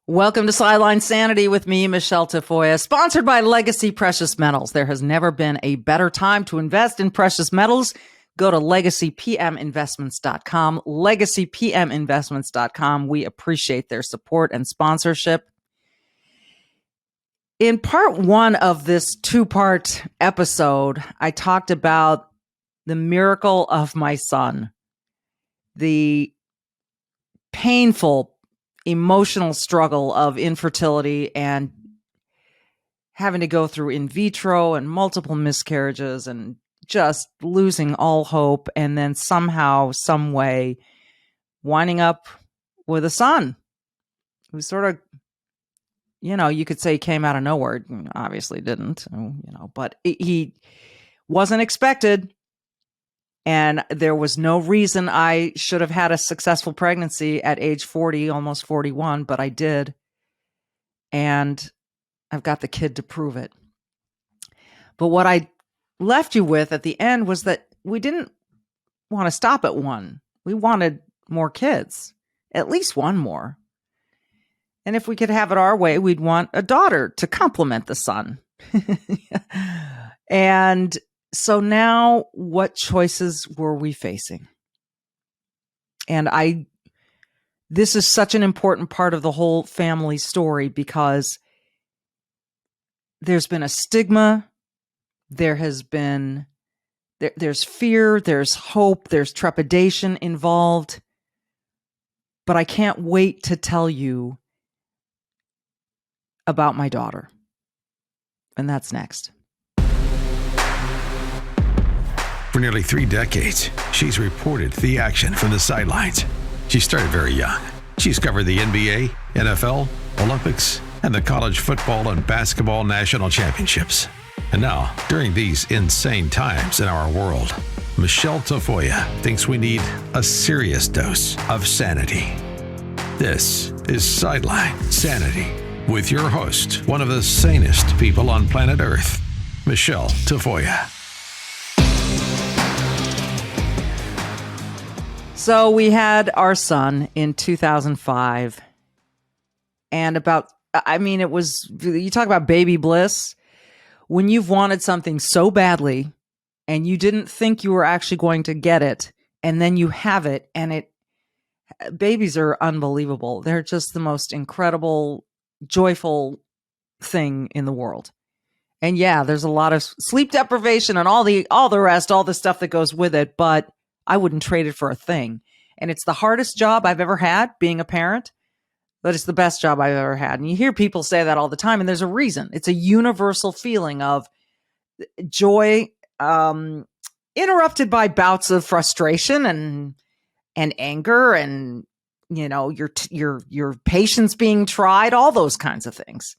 Welcome to Sideline Sanity with me, Michele Tafoya, sponsored by Legacy Precious Metals. There has never been a better time to invest in precious metals. Go to legacypminvestments.com, legacypminvestments.com. We appreciate their support and sponsorship. In part one of this two-part episode, I talked about the miracle of my son, the painful emotional struggle of infertility and having to go through in vitro and multiple miscarriages and just losing all hope, and then somehow, some way, winding up with a son who sort of, you could say came out of nowhere. Obviously didn't, but he wasn't expected. And there was no reason I should have had a successful pregnancy at age 40, almost 41, but I did. And I've got the kid to prove it. But what I left you with at the end was that we didn't want to stop at one. We wanted more kids, at least one more. And if we could have it our way, we'd want a daughter to complement the son. And so now, what choices were we facing? And this is such an important part of the whole family story because there's been a stigma, there's fear, there's hope, there's trepidation involved. But I can't wait to tell you about my daughter. And that's next. For nearly 3 decades, she's reported the action from the sidelines. She started very young. She's covered the NBA, NFL, Olympics, and the college football and basketball national championships. And now, during these insane times in our world, Michele Tafoya thinks we need a serious dose of sanity. This is Sideline Sanity with your host, one of the sanest people on planet Earth, Michele Tafoya. So we had our son in 2005, and it was, you talk about baby bliss, when you've wanted something so badly and you didn't think you were actually going to get it, and then you have it, and babies are unbelievable. They're just the most incredible, joyful thing in the world. And yeah, there's a lot of sleep deprivation and all the rest, all the stuff that goes with it, but I wouldn't trade it for a thing. And it's the hardest job I've ever had, being a parent, but it's the best job I've ever had. And you hear people say that all the time, and there's a reason. It's a universal feeling of joy, interrupted by bouts of frustration and anger and, your patience being tried, all those kinds of things.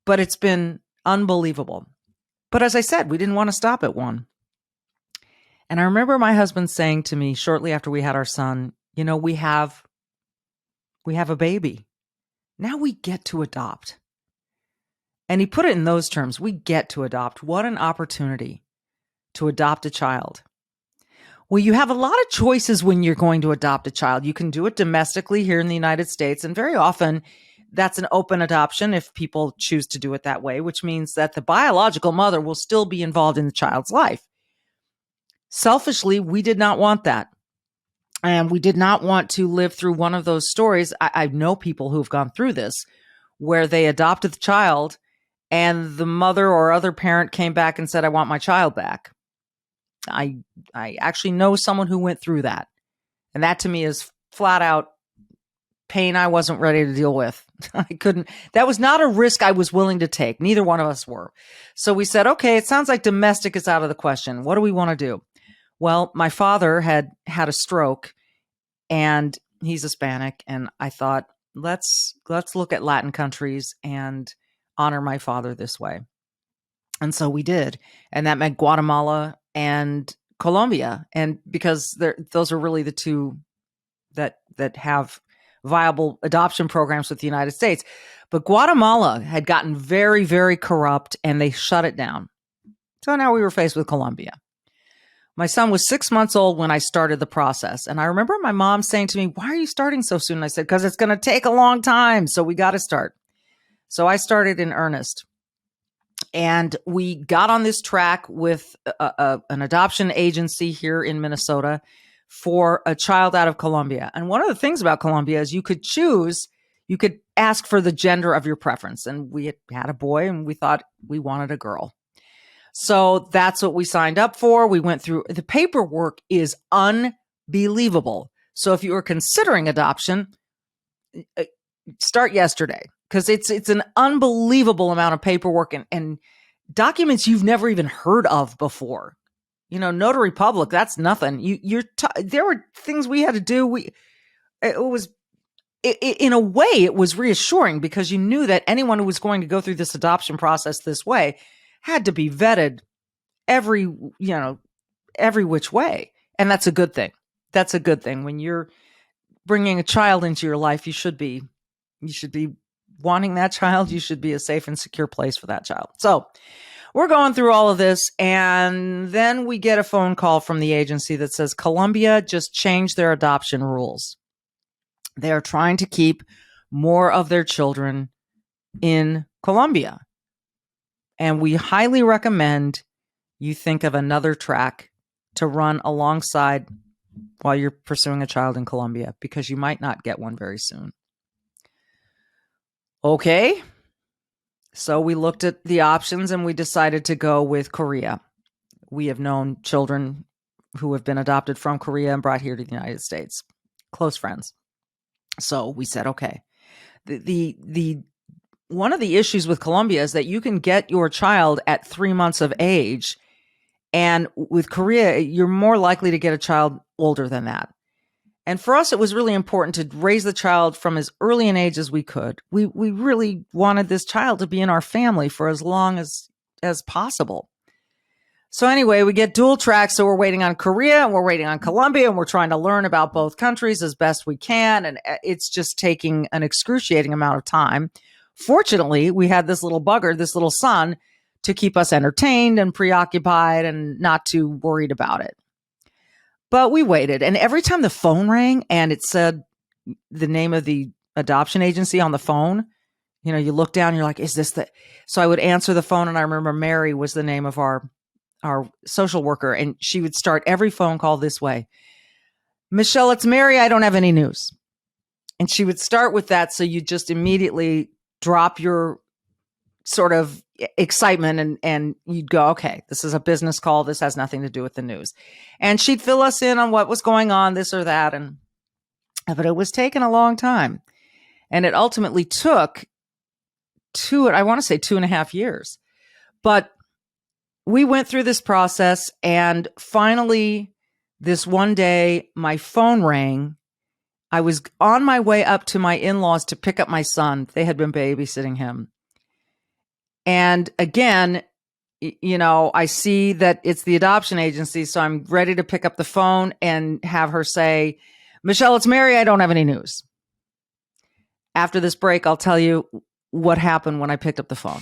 But it's been unbelievable. But as I said, we didn't want to stop at one. And I remember my husband saying to me shortly after we had our son, we have a baby. Now we get to adopt. And he put it in those terms. We get to adopt. What an opportunity to adopt a child. Well, you have a lot of choices when you're going to adopt a child. You can do it domestically here in the United States. And very often that's an open adoption if people choose to do it that way, which means that the biological mother will still be involved in the child's life. Selfishly, we did not want that. And we did not want to live through one of those stories. I know people who've gone through this, where they adopted the child and the mother or other parent came back and said, I want my child back. I actually know someone who went through that. And that to me is flat out pain I wasn't ready to deal with. That was not a risk I was willing to take. Neither one of us were. So we said, okay, it sounds like domestic is out of the question. What do we want to do? Well, my father had a stroke, and he's Hispanic, and I thought, let's look at Latin countries and honor my father this way. And so we did. And that meant Guatemala and Colombia. And because those are really the two that have viable adoption programs with the United States. But Guatemala had gotten very, very corrupt, and they shut it down. So now we were faced with Colombia. My son was 6 months old when I started the process. And I remember my mom saying to me, why are you starting so soon? And I said, because it's going to take a long time. So we got to start. So I started in earnest. And we got on this track with an adoption agency here in Minnesota for a child out of Colombia. And one of the things about Colombia is you could ask for the gender of your preference. And we had a boy and we thought we wanted a girl. So that's what we signed up for. We went through the paperwork is unbelievable. So if you are considering adoption, start yesterday because it's an unbelievable amount of paperwork and documents you've never even heard of before. Notary public, that's nothing. There were things we had to do. In a way, it was reassuring because you knew that anyone who was going to go through this adoption process this way had to be vetted every which way. And that's a good thing. That's a good thing. When you're bringing a child into your life, you should be wanting that child. You should be a safe and secure place for that child. So we're going through all of this. And then we get a phone call from the agency that says Colombia just changed their adoption rules. They are trying to keep more of their children in Colombia. And we highly recommend you think of another track to run alongside while you're pursuing a child in Colombia, because you might not get one very soon. Okay. So we looked at the options and we decided to go with Korea. We have known children who have been adopted from Korea and brought here to the United States. Close friends. So we said, okay. The one of the issues with Colombia is that you can get your child at 3 months of age. And with Korea, you're more likely to get a child older than that. And for us, it was really important to raise the child from as early an age as we could. We really wanted this child to be in our family for as long as possible. So anyway, we get dual tracks. So we're waiting on Korea and we're waiting on Colombia and we're trying to learn about both countries as best we can. And it's just taking an excruciating amount of time. Fortunately, we had this little bugger, this little son, to keep us entertained and preoccupied and not too worried about it. But we waited. And every time the phone rang and it said the name of the adoption agency on the phone, you look down and you're like, is this the... So I would answer the phone and I remember Mary was the name of our social worker. And she would start every phone call this way. Michele, it's Mary. I don't have any news. And she would start with that. So you just immediately drop your sort of excitement and you'd go, okay, this is a business call. This has nothing to do with the news. And she'd fill us in on what was going on, this or that. But it was taking a long time. And it ultimately took 2.5 years. But we went through this process and finally this one day my phone rang. I was on my way up to my in-laws to pick up my son. They had been babysitting him. And again, I see that it's the adoption agency. So I'm ready to pick up the phone and have her say, Michele, it's Mary. I don't have any news. After this break, I'll tell you what happened when I picked up the phone.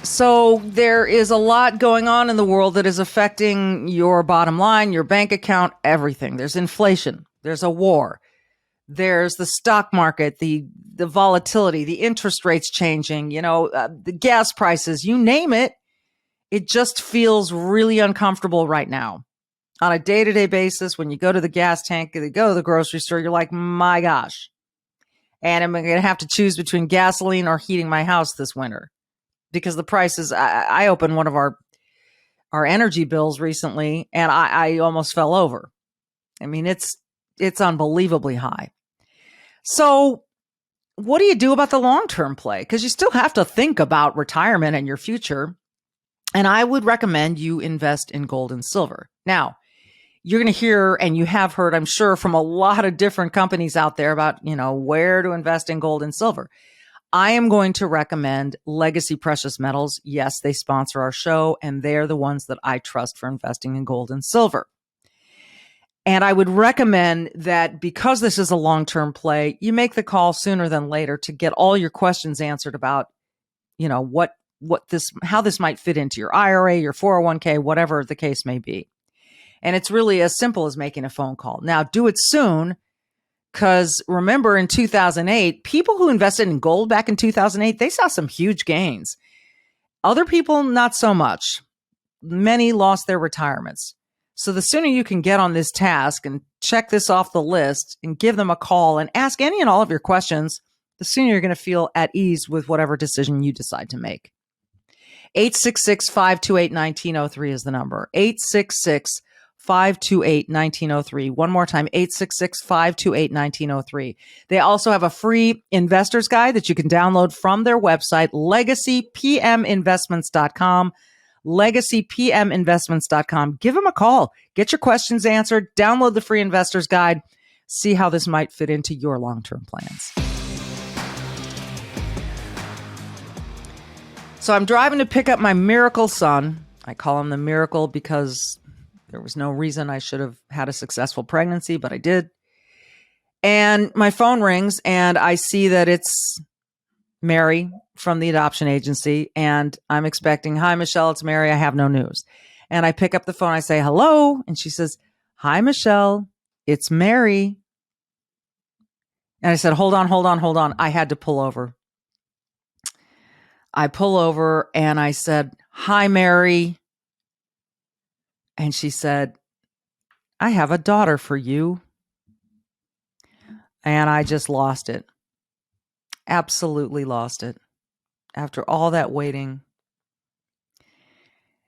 So there is a lot going on in the world that is affecting your bottom line, your bank account, everything. There's inflation. There's a war. There's the stock market, the volatility, the interest rates changing, the gas prices, you name it. It just feels really uncomfortable right now. On a day-to-day basis, when you go to the gas tank, you go to the grocery store, you're like, my gosh. And I'm going to have to choose between gasoline or heating my house this winter. Because the prices, I opened one of our energy bills recently and I almost fell over. I mean, it's unbelievably high. So what do you do about the long-term play? Because you still have to think about retirement and your future. And I would recommend you invest in gold and silver. Now, you're going to hear, and you have heard, I'm sure, from a lot of different companies out there about, where to invest in gold and silver. I am going to recommend Legacy Precious Metals. Yes, they sponsor our show, and they're the ones that I trust for investing in gold and silver. And I would recommend that because this is a long-term play, you make the call sooner than later to get all your questions answered about, what how this might fit into your IRA, your 401k, whatever the case may be. And it's really as simple as making a phone call. Now, do it soon, because remember in 2008, people who invested in gold back in 2008, they saw some huge gains. Other people, not so much. Many lost their retirements. So the sooner you can get on this task and check this off the list and give them a call and ask any and all of your questions, the sooner you're going to feel at ease with whatever decision you decide to make. 866-528-1903 is the number. 866-528-1903. One more time, 866-528-1903. They also have a free investor's guide that you can download from their website, legacypminvestments.com. legacypminvestments.com. Give them a call. Get your questions answered. Download the free investor's guide. See how this might fit into your long-term plans. So I'm driving to pick up my miracle son. I call him the miracle because there was no reason I should have had a successful pregnancy, but I did. And my phone rings and I see that it's Mary from the adoption agency. And I'm expecting, "Hi, Michelle, it's Mary. I have no news." And I pick up the phone. I say, "Hello." And she says, "Hi, Michelle, it's Mary." And I said, hold on. I had to pull over. I pull over and I said, "Hi, Mary." And she said, "I have a daughter for you." And I just lost it. Absolutely lost it. After all that waiting.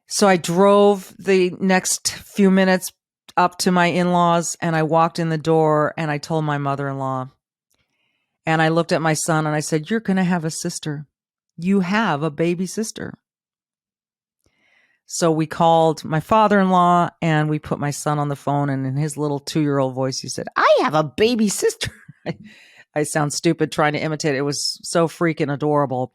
So I drove the next few minutes up to my in-laws and I walked in the door and I told my mother-in-law. And I looked at my son and I said, "You're going to have a sister. You have a baby sister." So we called my father-in-law and we put my son on the phone, and in his little 2-year-old voice, he said, "I have a baby sister." I sound stupid trying to imitate it. It was so freaking adorable.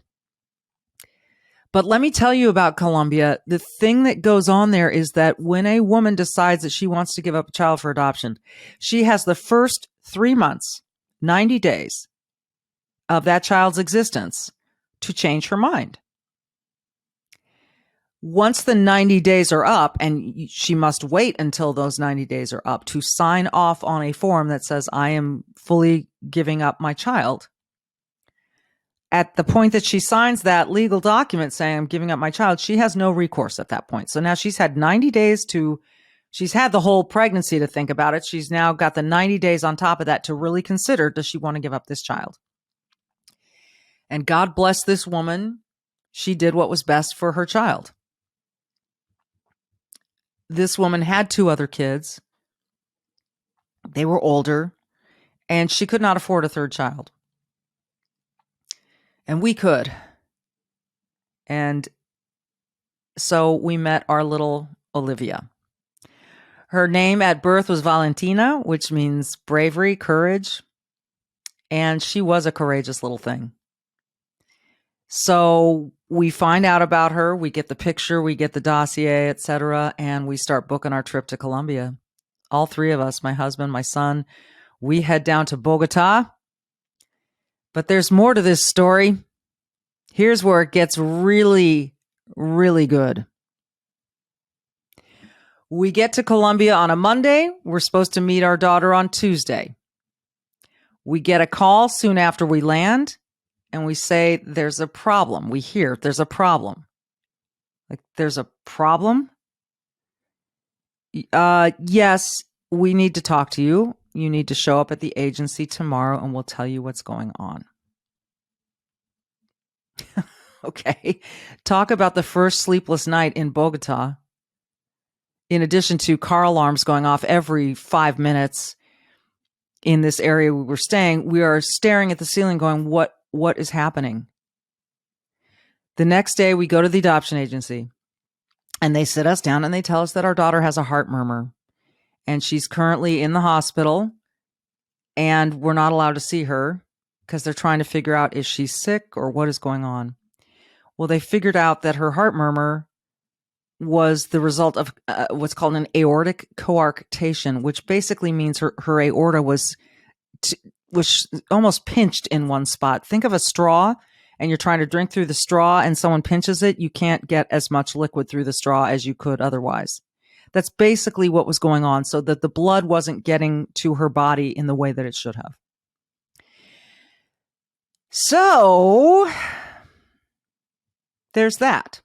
But let me tell you about Colombia. The thing that goes on there is that when a woman decides that she wants to give up a child for adoption, she has the first 3 months, 90 days of that child's existence to change her mind. Once the 90 days are up, and she must wait until those 90 days are up to sign off on a form that says, "I am fully giving up my child." At the point that she signs that legal document saying, "I'm giving up my child," she has no recourse at that point. So now she's had 90 days she's had the whole pregnancy to think about it. She's now got the 90 days on top of that to really consider, does she want to give up this child? And God bless this woman. She did what was best for her child. This woman had 2 other kids. They were older, and she could not afford a 3rd child. And we could. And so we met our little Olivia. Her name at birth was Valentina, which means bravery, courage. And she was a courageous little thing. So we find out about her, we get the picture, we get the dossier, etc., and we start booking our trip to Colombia. All 3 of us, my husband, my son, we head down to Bogota. But there's more to this story. Here's where it gets really, really good. We get to Colombia on a Monday. We're supposed to meet our daughter on Tuesday. We get a call soon after we land. And we say, "There's a problem." We hear, "There's a problem." Like, "There's a problem?" Yes, we need to talk to you. You need to show up at the agency tomorrow and we'll tell you what's going on. Okay. Talk about the first sleepless night in Bogota. In addition to car alarms going off every 5 minutes in this area we were staying, we are staring at the ceiling going, what is happening? The next day we go to the adoption agency and they sit us down and they tell us that our daughter has a heart murmur and she's currently in the hospital and we're not allowed to see her because they're trying to figure out, is she sick or what is going on? Well, they figured out that her heart murmur was the result of what's called an aortic coarctation, which basically means her aorta was almost pinched in one spot. Think of a straw and you're trying to drink through the straw and someone pinches it, you can't get as much liquid through the straw as you could otherwise. That's basically what was going on, so that the blood wasn't getting to her body in the way that it should have. So there's that.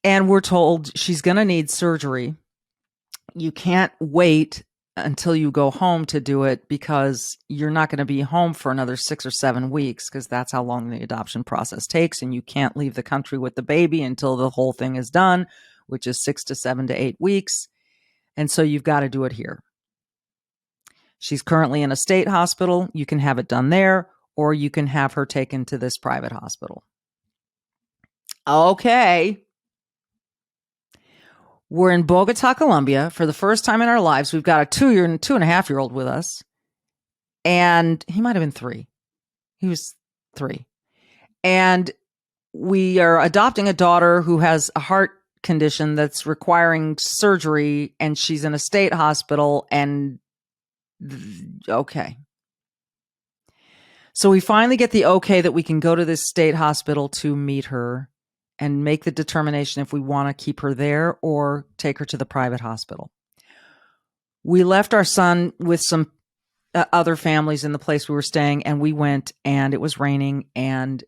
And we're told she's going to need surgery. You can't wait until you go home to do it because you're not going to be home for another 6 or 7 weeks, because that's how long the adoption process takes. And you can't leave the country with the baby until the whole thing is done, which is 6 to 7 to 8 weeks. And so you've got to do it here. She's currently in a state hospital. You can have it done there, or you can have her taken to this private hospital. Okay. We're in Bogota, Colombia for the first time in our lives. We've got a 2.5-year-old with us. And he might have been 3. He was 3. And we are adopting a daughter who has a heart condition that's requiring surgery, and she's in a state hospital. And okay. So we finally get the okay that we can go to this state hospital to meet her and make the determination if we want to keep her there or take her to the private hospital. We left our son with some other families in the place we were staying, and we went, and it was raining, and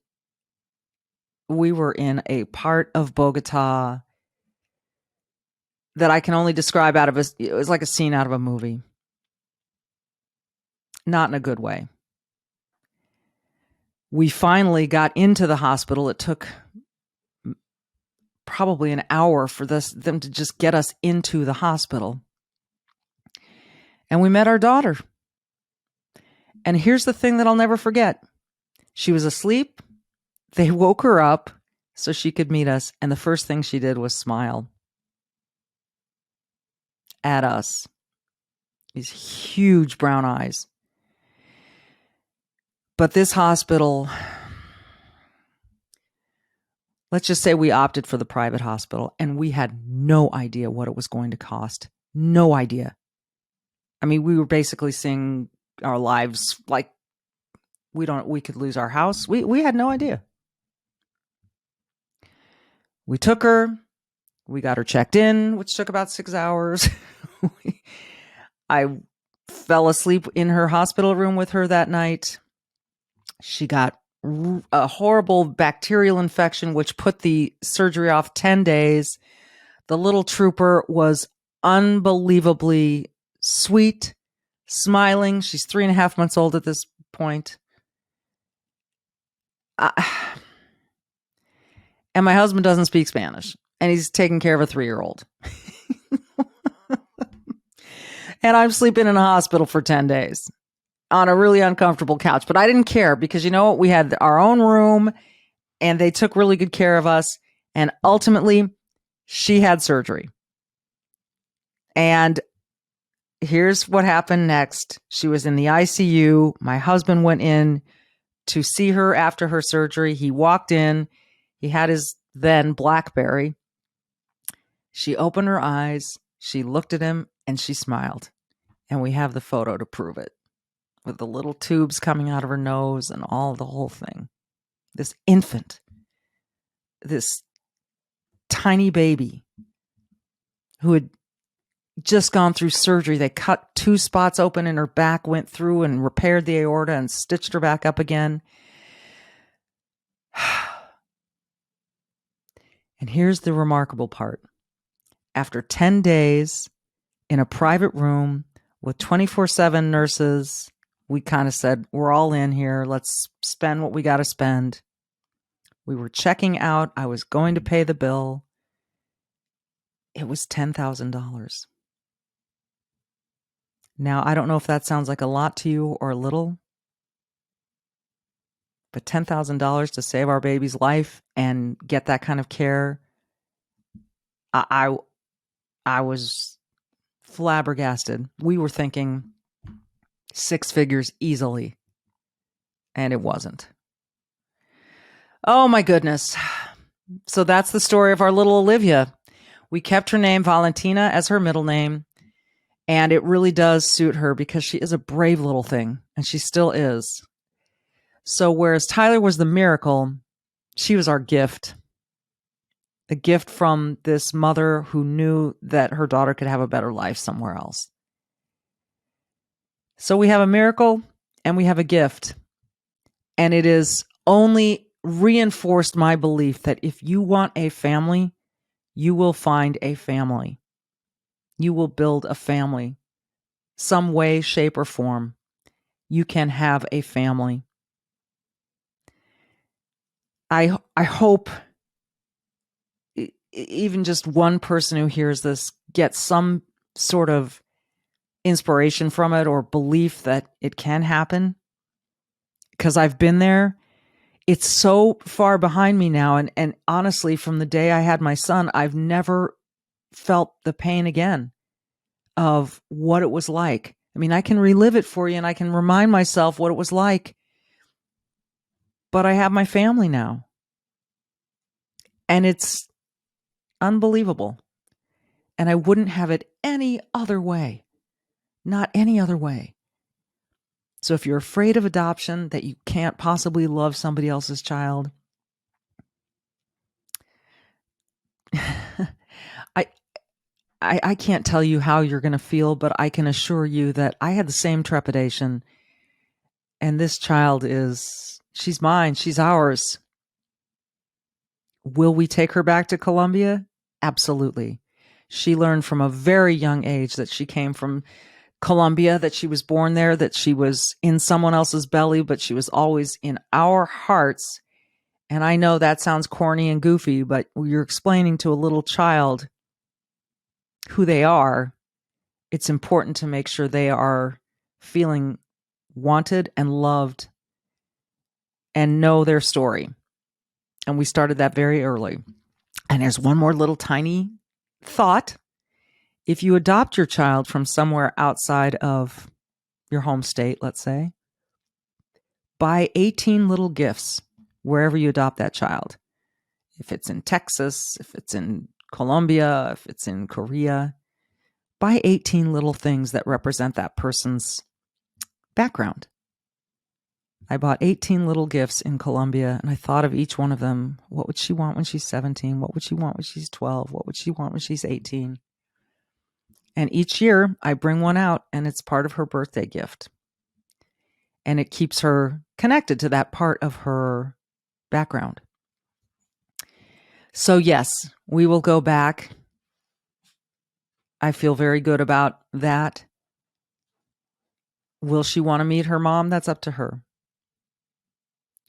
we were in a part of Bogota that I can only describe it was like a scene out of a movie. Not in a good way. We finally got into the hospital. It took probably an hour for them to just get us into the hospital. And we met our daughter. And here's the thing that I'll never forget. She was asleep. They woke her up so she could meet us. And the first thing she did was smile at us. These huge brown eyes. But this hospital, let's just say we opted for the private hospital, and we had no idea what it was going to cost. No idea. I mean, we were basically seeing our lives like we could lose our house. We had no idea. We took her. We got her checked in, which took about 6 hours. I fell asleep in her hospital room with her that night. She got a horrible bacterial infection, which put the surgery off 10 days. The little trooper was unbelievably sweet, smiling. She's 3.5 months old at this point. And my husband doesn't speak Spanish, and he's taking care of a 3-year-old. And I'm sleeping in a hospital for 10 days on a really uncomfortable couch. But I didn't care because, you know what? We had our own room, and they took really good care of us. And ultimately, she had surgery. And here's what happened next. She was in the ICU. My husband went in to see her after her surgery. He walked in. He had his then BlackBerry. She opened her eyes. She looked at him and she smiled. And we have the photo to prove it, with the little tubes coming out of her nose and the whole thing. This infant, this tiny baby who had just gone through surgery. They cut 2 spots open in her back, went through and repaired the aorta and stitched her back up again. And here's the remarkable part. After 10 days in a private room with 24/7 nurses, we kind of said, we're all in here. Let's spend what we got to spend. We were checking out. I was going to pay the bill. It was $10,000. Now, I don't know if that sounds like a lot to you or a little, but $10,000 to save our baby's life and get that kind of care, I was flabbergasted. We were thinking 6 figures easily, and it wasn't. Oh my goodness. So that's the story of our little Olivia. We kept her name Valentina as her middle name, and it really does suit her because she is a brave little thing, and she still is. So whereas Tyler was the miracle, she was our gift. A gift from this mother who knew that her daughter could have a better life somewhere else. So we have a miracle and we have a gift. And it is only reinforced my belief that if you want a family, you will find a family. You will build a family. Some way, shape, or form. You can have a family. I hope even just one person who hears this gets some sort of inspiration from it or belief that it can happen. Because I've been there. It's so far behind me now. And honestly, from the day I had my son, I've never felt the pain again of what it was like. I mean, I can relive it for you and I can remind myself what it was like. But I have my family now. And it's unbelievable. And I wouldn't have it any other way. Not any other way. So if you're afraid of adoption, that you can't possibly love somebody else's child, I can't tell you how you're going to feel, but I can assure you that I had the same trepidation. And this child she's mine. She's ours. Will we take her back to Colombia? Absolutely. She learned from a very young age that she came from Colombia, that she was born there, that she was in someone else's belly, but she was always in our hearts. And I know that sounds corny and goofy, but you're explaining to a little child who they are. It's important to make sure they are feeling wanted and loved and know their story. And we started that very early. And there's one more little tiny thought. If you adopt your child from somewhere outside of your home state, let's say, buy 18 little gifts wherever you adopt that child. If it's in Texas, if it's in Colombia, if it's in Korea, buy 18 little things that represent that person's background. I bought 18 little gifts in Colombia, and I thought of each one of them. What would she want when she's 17? What would she want when she's 12? What would she want when she's 18? And each year I bring one out, and it's part of her birthday gift. And it keeps her connected to that part of her background. So yes, we will go back. I feel very good about that. Will she want to meet her mom? That's up to her.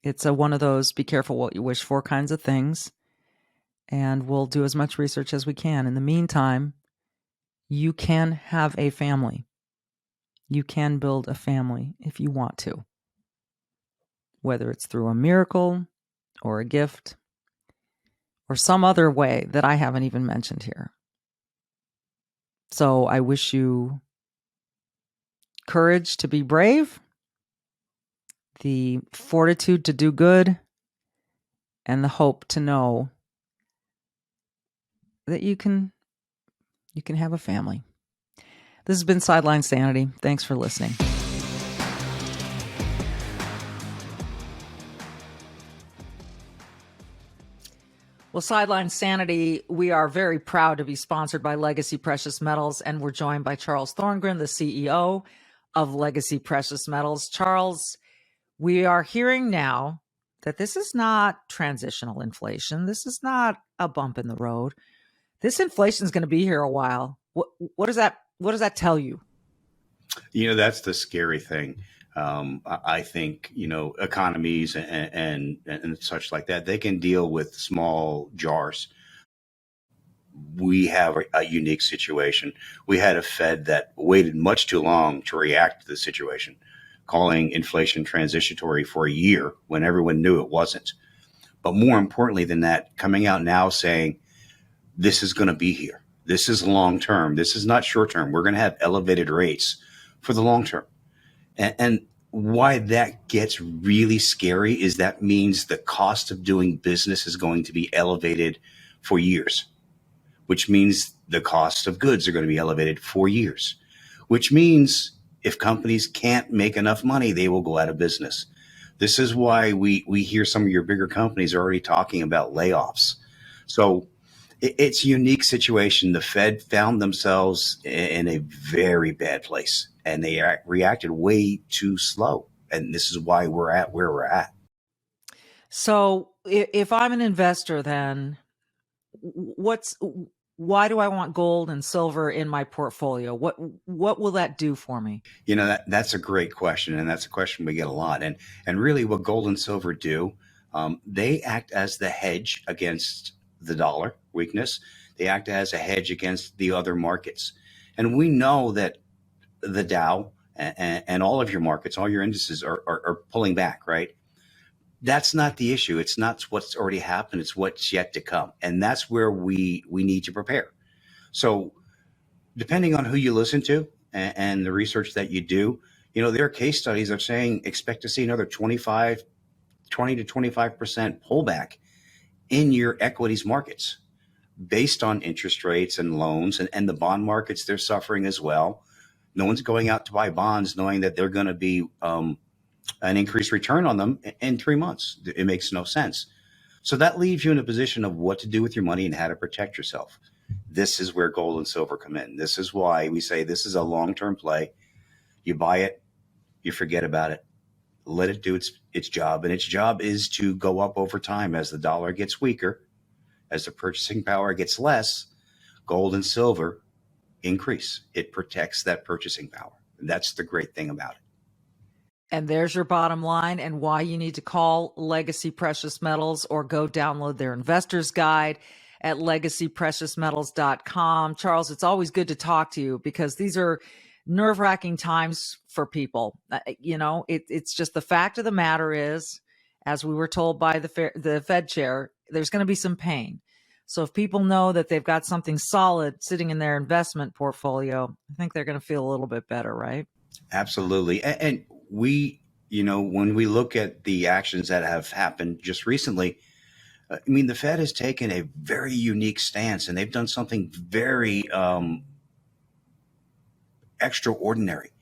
It's one of those be careful what you wish for kinds of things. And we'll do as much research as we can. In the meantime, you can have a family. You can build a family if you want to. Whether it's through a miracle or a gift or some other way that I haven't even mentioned here. So I wish you courage to be brave, the fortitude to do good, and the hope to know that you can have a family. This has been Sideline Sanity. Thanks for listening. Well, Sideline Sanity, we are very proud to be sponsored by Legacy Precious Metals, and we're joined by Charles Thorngren, the CEO of Legacy Precious Metals. Charles, we are hearing now that this is not transitional inflation. This is not a bump in the road. This inflation is going to be here a while. What does that tell you? That's the scary thing. I think, economies and such like that, they can deal with small jars. We have a unique situation. We had a Fed that waited much too long to react to the situation, calling inflation transitory for a year when everyone knew it wasn't. But more importantly than that, coming out now saying, this is going to be here. This is long term. This is not short term. We're going to have elevated rates for the long term. And why that gets really scary is that means the cost of doing business is going to be elevated for years, which means the cost of goods are going to be elevated for years, which means if companies can't make enough money, they will go out of business. This is why we hear some of your bigger companies are already talking about layoffs. So it's a unique situation. The Fed found themselves in a very bad place, and they reacted way too slow. And this is why we're at where we're at. So if I'm an investor, then why do I want gold and silver in my portfolio? What will that do for me? That's a great question, and that's a question we get a lot. And really, what gold and silver do, they act as the hedge against the dollar weakness. They act as a hedge against the other markets. And we know that the Dow and all of your markets, all your indices are pulling back, right? That's not the issue. It's not what's already happened. It's what's yet to come. And that's where we need to prepare. So depending on who you listen to and the research that you do, there are case studies that are saying expect to see another 20 to 25% pullback in your equities markets based on interest rates and loans, and the bond markets, they're suffering as well. No one's going out to buy bonds knowing that they're going to be an increased return on them in 3 months. It makes no sense. So that leaves you in a position of what to do with your money and how to protect yourself. This is where gold and silver come in. This is why we say this is a long-term play. You buy it, you forget about it, let it do its job. And its job is to go up over time as the dollar gets weaker, as the purchasing power gets less. Gold and silver increase. It protects that purchasing power. And that's the great thing about it. And there's your bottom line and why you need to call Legacy Precious Metals or go download their investor's guide at legacypreciousmetals.com. Charles, it's always good to talk to you because these are nerve-wracking times for people. It's just the fact of the matter is, as we were told by the Fed chair, there's going to be some pain. So if people know that they've got something solid sitting in their investment portfolio, I think they're going to feel a little bit better, right? Absolutely. And we, when we look at the actions that have happened just recently, the Fed has taken a very unique stance, and they've done something very extraordinary.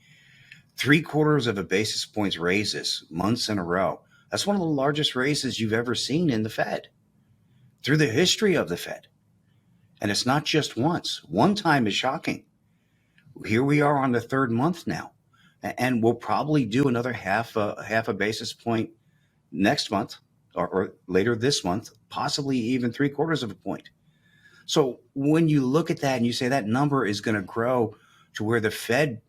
3/4 of a basis points raises months in a row. That's one of the largest raises you've ever seen in the Fed through the history of the Fed. And it's not just once. One time is shocking. Here we are on the third month now, and we'll probably do another half a basis point next month or later this month, possibly even 3/4 of a point. So when you look at that and you say that number is going to grow to where the Fed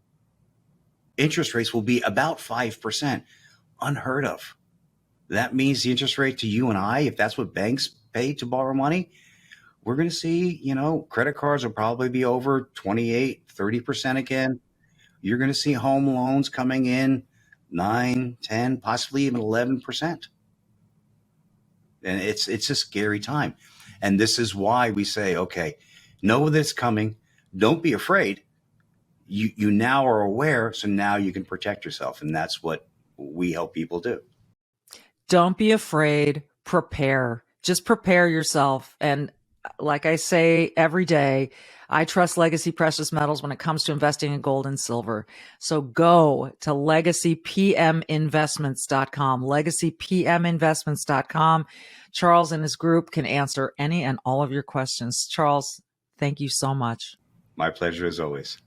interest rates will be about 5%, unheard of. That means the interest rate to you and I, if that's what banks pay to borrow money, we're going to see, credit cards will probably be over 28, 30% again. You're going to see home loans coming in 9, 10, possibly even 11%. And it's a scary time. And this is why we say, okay, know that it's coming. Don't be afraid. You now are aware, so now you can protect yourself. And that's what we help people do. Don't be afraid. Prepare. Just prepare yourself. And like I say every day, I trust Legacy Precious Metals when it comes to investing in gold and silver. So go to legacypminvestments.com, legacypminvestments.com. Charles and his group can answer any and all of your questions. Charles, thank you so much. My pleasure as always.